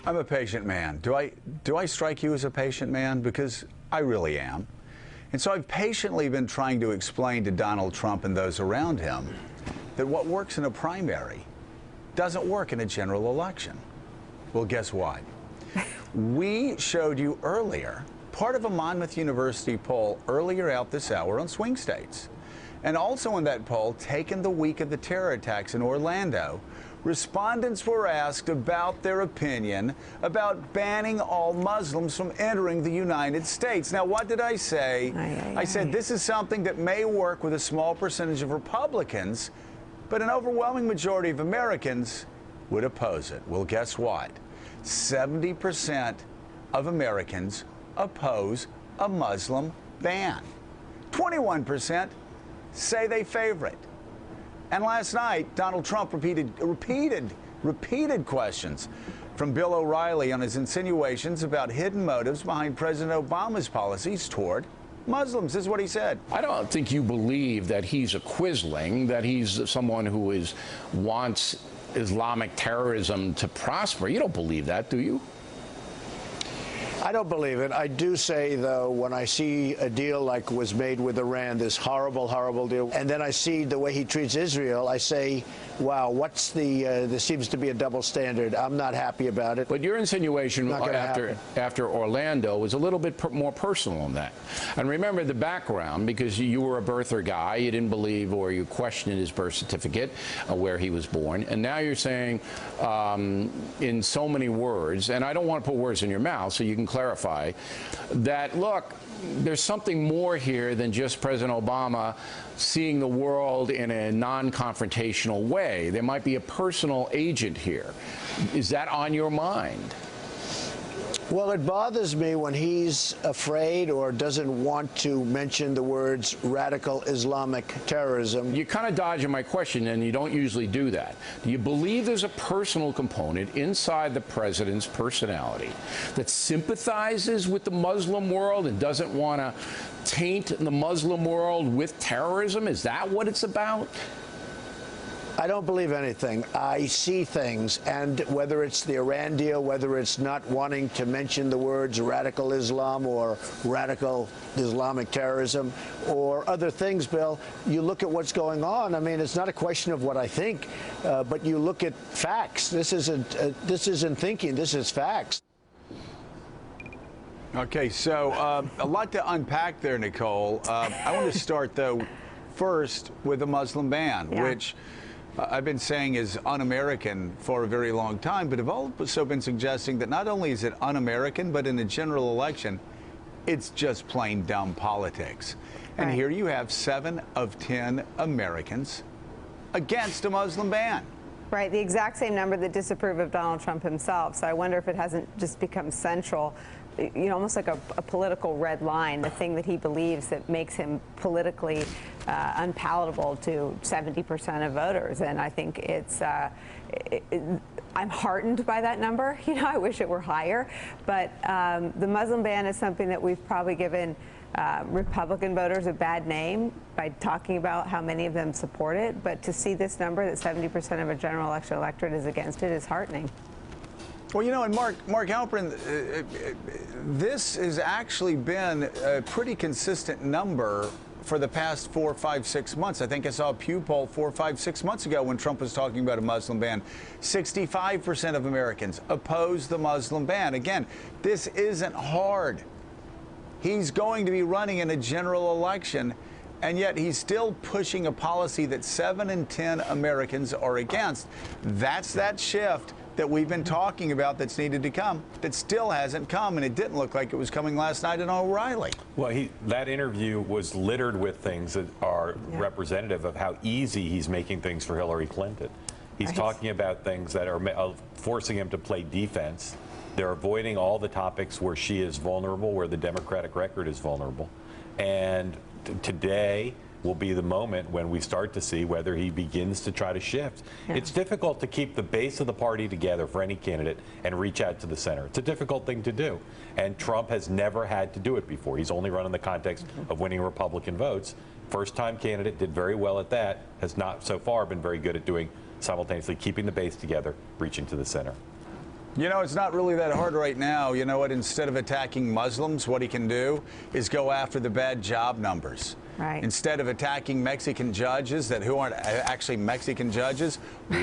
I'm a patient man. Do I strike you as a patient man? Because I really am. And so I've patiently been trying to explain to Donald Trump and those around him that what works in a primary doesn't work in a general election. Well, guess what? We showed you earlier part of a Monmouth University poll earlier out this hour on swing states. And also in that poll, taken the week of the terror attacks in Orlando, respondents were asked about their opinion about banning all Muslims from entering the United States. Now, what did I say? I said this is something that may work with a small percentage of Republicans, but an overwhelming majority of Americans would oppose it. Well, guess what? 70% of Americans oppose a Muslim ban. 21% say they favor it. And last night, Donald Trump repeated questions from Bill O'Reilly on his insinuations about hidden motives behind President Obama's policies toward Muslims. This is what he said. I don't think you believe that he's a quisling, that he's someone who wants Islamic terrorism to prosper. You don't believe that, do you? I don't believe it. I do say, though, when I see a deal like was made with Iran, this horrible, horrible deal, and then I see the way he treats Israel, I say, wow, there seems to be a double standard. I'm not happy about it. But your insinuation after Orlando was a little bit more personal than that. And remember the background, because you were a birther guy, you didn't believe or you questioned his birth certificate, where he was born. And now you're saying in so many words, and I don't want to put words in your mouth, so you can clarify that, look, there's something more here than just President Obama seeing the world in a non-confrontational way. There might be a personal agent here. Is that on your mind? Well, it bothers me when he's afraid or doesn't want to mention the words radical Islamic terrorism. You're kind of dodging my question, and you don't usually do that. Do you believe there's a personal component inside the president's personality that sympathizes with the Muslim world and doesn't want to taint the Muslim world with terrorism? Is that what it's about? I don't believe anything. I see things, and whether it's the Iran deal, whether it's not wanting to mention the words radical Islam or radical Islamic terrorism or other things, Bill, you look at what's going on. I mean, it's not a question of what I think, but you look at facts. This isn't thinking. This is facts. Okay, so a lot to unpack there, Nicole. I want to start, though, first with the Muslim ban, which I've been saying is un-American for a very long time, but have also been suggesting that not only is it un-American, but in a general election, it's just plain dumb politics. And here you have 7 of 10 Americans against a Muslim ban. Right, the exact same number that disapprove of Donald Trump himself. So I wonder if it hasn't just become central, you know, almost like a political red line, the thing that he believes that makes him politically unpalatable to 70% of voters. And I think it's, I'm heartened by that number. You know, I wish it were higher. But the Muslim ban is something that we've probably given Republican voters a bad name by talking about how many of them support it. But to see this number that 70% of a general election electorate is against it is heartening. Well, you know, and Mark Halperin, this has actually been a pretty consistent number for the past 4, 5, 6 months. I think I saw a Pew poll 4, 5, 6 months ago when Trump was talking about a Muslim ban. 65% of Americans oppose the Muslim ban. Again, this isn't hard. He's going to be running in a general election, and yet he's still pushing a policy that 7 in 10 Americans are against. That's that shift that we've been talking about that's needed to come, that still hasn't come, and it didn't look like it was coming last night in O'Reilly. Well, that interview was littered with things that are representative of how easy he's making things for Hillary Clinton. He's talking about things that are forcing him to play defense. They're avoiding all the topics where she is vulnerable, where the Democratic record is vulnerable. And today will be the moment when we start to see whether he begins to try to shift. It's difficult to keep the base of the party together for any candidate and reach out to the center. It's a difficult thing to do. And Trump has never had to do it before. He's only run in the context of winning Republican votes. First-time candidate, did very well at that, has not so far been very good at doing simultaneously keeping the base together, reaching to the center. You know, it's not really that hard right now. You know what? Instead of attacking Muslims, what he can do is go after the bad job numbers. Right. Instead of attacking Mexican judges who aren't actually Mexican judges,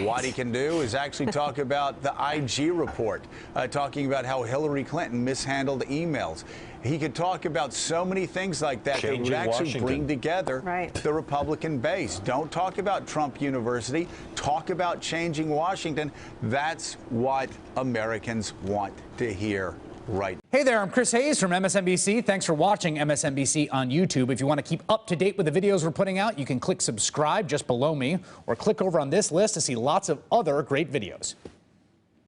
what he can do is actually talk about the IG report, talking about how Hillary Clinton mishandled emails. He could talk about so many things like that that would actually bring together the Republican base. Don't talk about Trump University. Talk about changing Washington. That's what Americans want to hear right. Hey there, I'm Chris Hayes from MSNBC. Thanks for watching MSNBC on YouTube. If you want to keep up to date with the videos we're putting out, you can click subscribe just below me or click over on this list to see lots of other great videos.